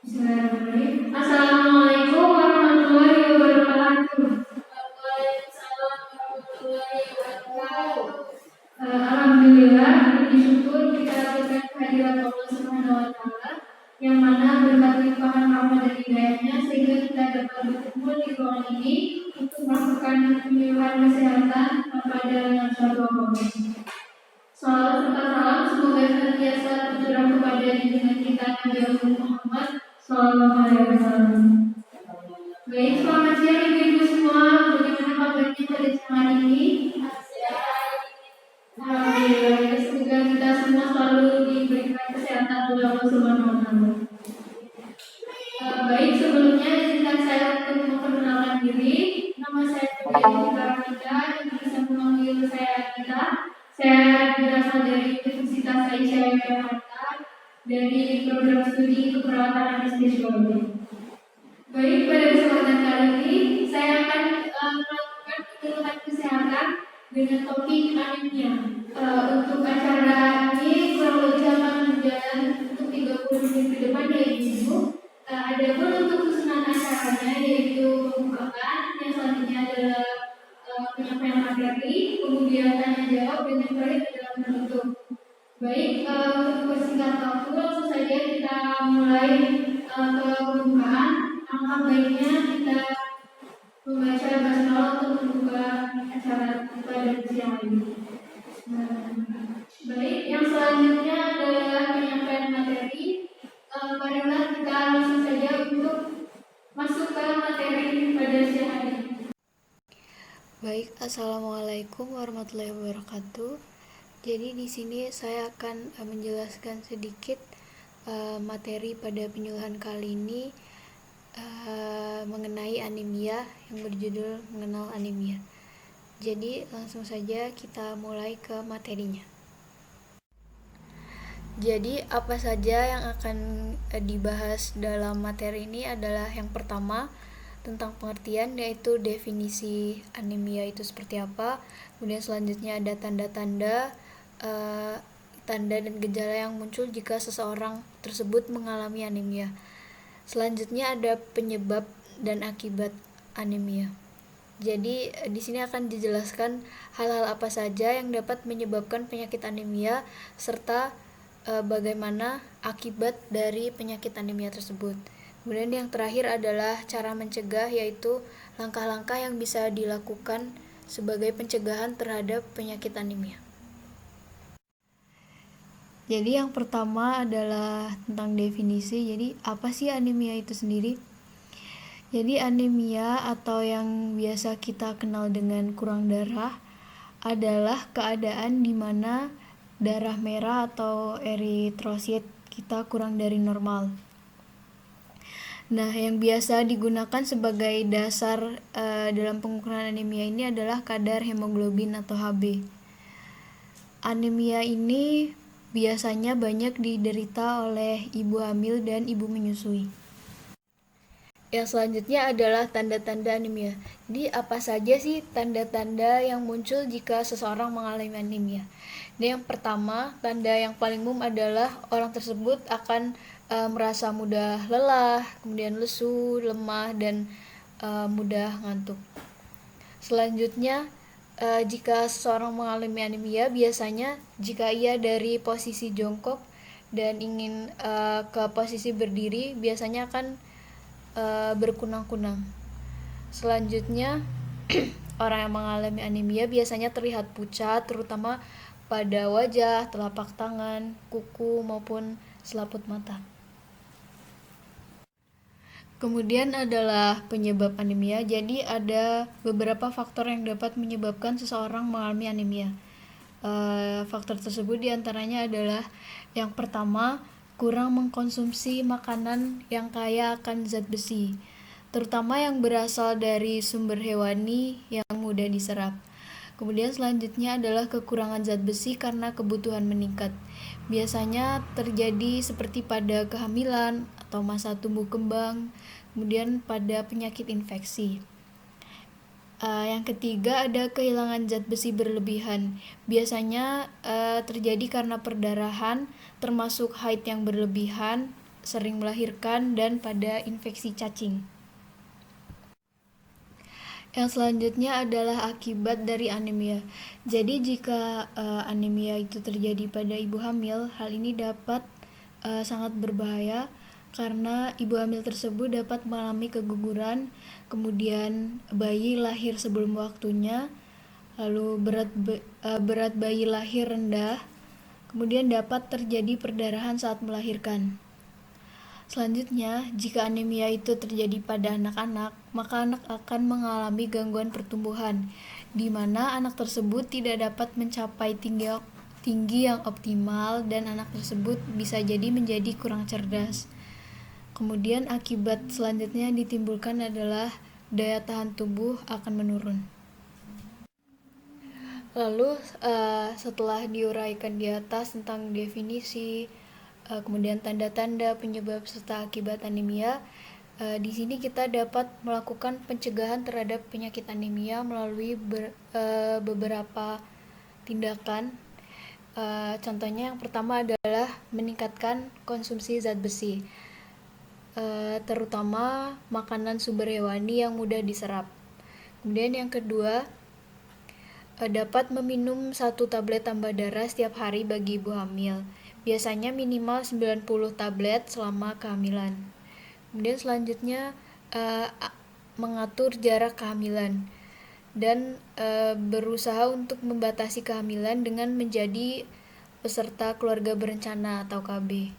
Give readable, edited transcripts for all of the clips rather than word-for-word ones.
Bismillahirrahmanirrahim. Assalamualaikum warahmatullahi wabarakatuh. Waalaikumsalam warahmatullahi wabarakatuh. Alhamdulillah, puji syukur kita berikan kehadiran Allah Subhanahu wa taala yang mana berkat limpahan rahmat dan hidayahnya sehingga kita dapat berkumpul di ruangan ini untuk melakukan penyuluhan kesehatan pada suatu apapun. Salawat serta salam semoga senantiasa tercurah kepada junjungan kita Nabi Muhammad Sallallahu Alaihi Wasallam. Baik, selamat siang ibu-ibu semua. Bagaimana kabarnya pada siang hari ini? Alhamdulillah, ya, semoga kita semua selalu diberikan kesehatan oleh Allah Subhanahu Wa Taala. Baik, sebelumnya izinkan saya untuk memperkenalkan diri. Nama saya Dewi Karamika, yang bisa memanggil saya Anita. Saya berasal dari Universitas Aisyah Yogyakarta dari program studi keperawatan anestesiologi. Baik, pada kesempatan kali ini saya akan melakukan penyuluhan kesehatan dengan topik anemia. Untuk acara ini kurang lebih akan berjalan untuk 30 menit ke depan ya Ibu. Adapun untuk susunan acaranya yaitu pembukaan, yang selanjutnya adalah penyampaian materi, kemudian tanya jawab, dan yang terakhir adalah penutup. Baik, untuk bersingkat waktu langsung saja kita mulai ke pembukaan. Alangkah baiknya kita membaca basmalah untuk membuka acara pada siang ini. Baik, yang selanjutnya adalah penyampaian materi. Marilah kita langsung saja untuk masuk ke materi pada siang hari ini. Baik, assalamualaikum warahmatullahi wabarakatuh. Jadi di sini saya akan menjelaskan sedikit materi pada penyuluhan kali ini mengenai anemia yang berjudul mengenal anemia. Jadi langsung saja kita mulai ke materinya. Jadi apa saja yang akan dibahas dalam materi ini adalah yang pertama tentang pengertian, yaitu definisi anemia itu seperti apa. Kemudian selanjutnya ada tanda-tanda tanda dan gejala yang muncul jika seseorang tersebut mengalami anemia. Selanjutnya ada penyebab dan akibat anemia. Jadi di sini akan dijelaskan hal-hal apa saja yang dapat menyebabkan penyakit anemia serta bagaimana akibat dari penyakit anemia tersebut. Kemudian yang terakhir adalah cara mencegah, yaitu langkah-langkah yang bisa dilakukan sebagai pencegahan terhadap penyakit anemia. Jadi yang pertama adalah tentang definisi. Jadi apa sih anemia itu sendiri? Jadi anemia atau yang biasa kita kenal dengan kurang darah adalah keadaan di mana darah merah atau eritrosit kita kurang dari normal. Nah, yang biasa digunakan sebagai dasar dalam pengukuran anemia ini adalah kadar hemoglobin atau Hb. Anemia ini biasanya banyak diderita oleh ibu hamil dan ibu menyusui. Yang selanjutnya adalah tanda-tanda anemia. Jadi apa saja sih tanda-tanda yang muncul jika seseorang mengalami anemia? Yang pertama, tanda yang paling umum adalah orang tersebut akan merasa mudah lelah, kemudian lesu, lemah, dan mudah ngantuk. Selanjutnya, jika seseorang mengalami anemia, biasanya jika ia dari posisi jongkok dan ingin ke posisi berdiri, biasanya akan berkunang-kunang. Selanjutnya, orang yang mengalami anemia biasanya terlihat pucat, terutama pada wajah, telapak tangan, kuku, maupun selaput mata. Kemudian adalah penyebab anemia. Jadi ada beberapa faktor yang dapat menyebabkan seseorang mengalami anemia. Faktor tersebut diantaranya adalah yang pertama, kurang mengkonsumsi makanan yang kaya akan zat besi, terutama yang berasal dari sumber hewani yang mudah diserap. Kemudian selanjutnya adalah kekurangan zat besi karena kebutuhan meningkat. Biasanya terjadi seperti pada kehamilan atau masa tumbuh kembang, kemudian pada penyakit infeksi. Yang ketiga ada kehilangan zat besi berlebihan. Biasanya terjadi karena perdarahan, termasuk haid yang berlebihan, sering melahirkan, dan pada infeksi cacing. Yang selanjutnya adalah akibat dari anemia. Jadi jika anemia itu terjadi pada ibu hamil, hal ini dapat sangat berbahaya karena ibu hamil tersebut dapat mengalami keguguran, kemudian bayi lahir sebelum waktunya, lalu berat bayi lahir rendah, kemudian dapat terjadi perdarahan saat melahirkan. Selanjutnya, jika anemia itu terjadi pada anak-anak, maka anak akan mengalami gangguan pertumbuhan, di mana anak tersebut tidak dapat mencapai tinggi yang optimal dan anak tersebut bisa jadi menjadi kurang cerdas. Kemudian akibat selanjutnya yang ditimbulkan adalah daya tahan tubuh akan menurun. Lalu setelah diuraikan di atas tentang definisi, kemudian tanda-tanda penyebab serta akibat anemia, di sini kita dapat melakukan pencegahan terhadap penyakit anemia melalui beberapa tindakan. Contohnya yang pertama adalah meningkatkan konsumsi zat besi, terutama makanan sumber hewani yang mudah diserap. Kemudian yang kedua, dapat meminum 1 tablet tambah darah setiap hari bagi ibu hamil. Biasanya minimal 90 tablet selama kehamilan. Kemudian selanjutnya mengatur jarak kehamilan dan berusaha untuk membatasi kehamilan dengan menjadi peserta keluarga berencana atau KB.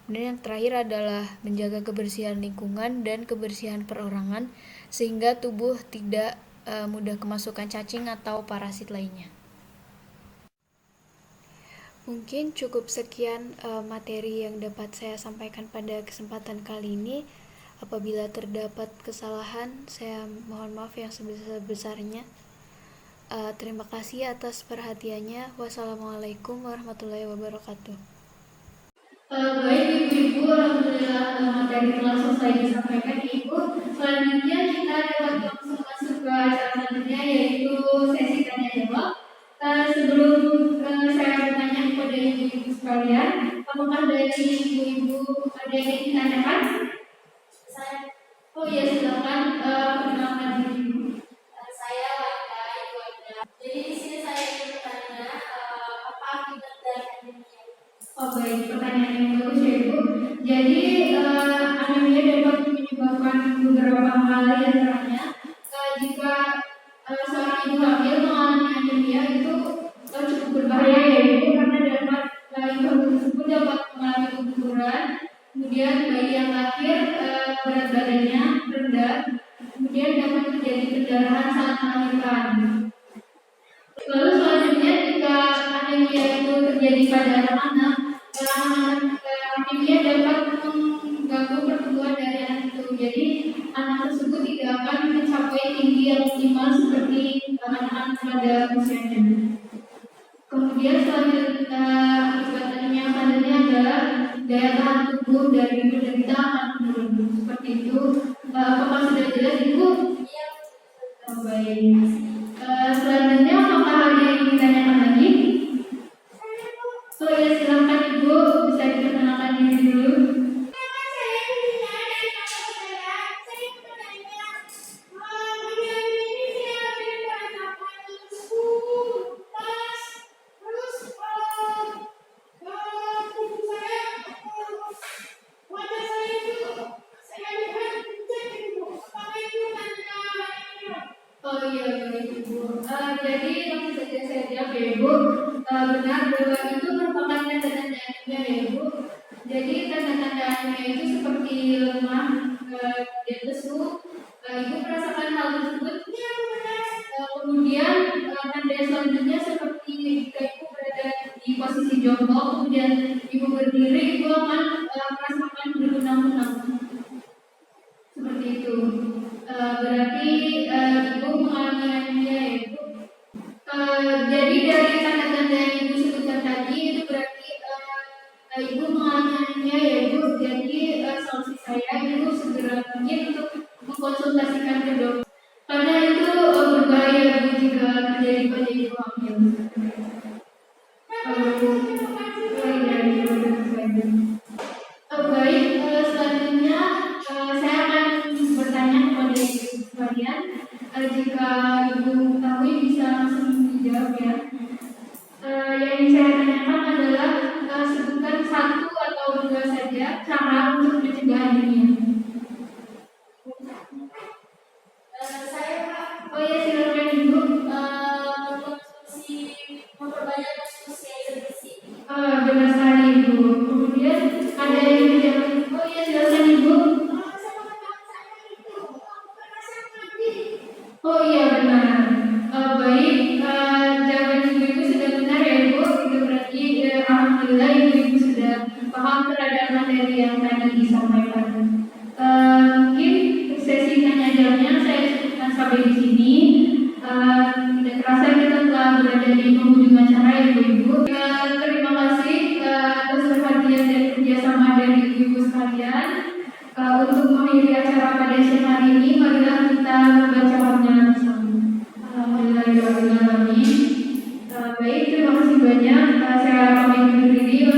Kemudian yang terakhir adalah menjaga kebersihan lingkungan dan kebersihan perorangan sehingga tubuh tidak mudah kemasukan cacing atau parasit lainnya. Mungkin cukup sekian materi yang dapat saya sampaikan pada kesempatan kali ini. Apabila terdapat kesalahan, saya mohon maaf yang sebesar-besarnya. Terima kasih atas perhatiannya. Wassalamualaikum warahmatullahi wabarakatuh. Baik Ibu-Ibu, alhamdulillah materi telah selesai disampaikan Ibu. Selanjutnya kita dapat langsung masuk ke acara selanjutnya, yaitu sesi tanya jawab. Sebelum saya bertanya kepada Ibu-Ibu sekalian, apakah dari Ibu-Ibu ada yang ingin ditanyakan? Oh iya, silakan perkenalkan diri Ibu. Saya Wanda, Ibu Wanda. Jadi di sini saya ingin bertanya apa akibat dari anemia? Oh baik, pertanyaan yang bagus ya Ibu. Jadi anemia dapat menyebabkan beberapa hal, diantaranya jika seorang ibu hamil mengalami anemia itu cukup berbahaya ya Ibu, karena dapat ibu hamil tersebut dapat mengalami keguguran, kemudian bayi yang lahir berat badannya rendah, kemudian dapat terjadi perdarahan saat melahirkan. Lalu selanjutnya jika anemia itu terjadi pada anak-anak, anemia dapat mengganggu pertumbuhan dari anak itu. Jadi anak tersebut tidak akan mencapai tinggi yang optimal seperti anak-anak pada usianya. Kemudian selanjutnya akibat anemia yang selanjutnya adalah daya tahan tubuh dari penderita akan menurun. Seperti itu. Apakah sudah jelas Ibu? Iya. Baik. Selanjutnya apakah ada yang ditanyakan lagi? Oh ya, silakan Ibu, bisa diperkenalkan diri dulu. Oh iya, baik Ibu. Jadi langsung saja saya jawab ya Ibu. Benar bahwa itu merupakan tanda-tanda anemia ya Ibu. Jadi tanda-tanda anemia itu seperti lemah, dan lesu. Ibu merasakan hal tersebut. Kemudian tanda selanjutnya seperti jika Ibu berada di posisi jongkok, kemudian Ibu berdiri, Ibu akan merasakan berbenang-benang. Seperti itu. Berarti Ibu mengalami anemia ya Ibu. Jadi dari tanda-tanda yang Ibu sebutkan tadi itu berarti Ibu mengalami anemia ya Ibu. Jadi solusi saya Ibu segera mungkin untuk mengkonsultasikan ke dokter. Karena itu berbahaya Ibu jika terjadi pada ibu hamil. Baik, Untuk mengakhiri acara pada siang hari ini, marilah kita membaca hafalan bersama. Alhamdulillahirobbilalamin. Baik, terima kasih banyak. Saya pamit undur diri.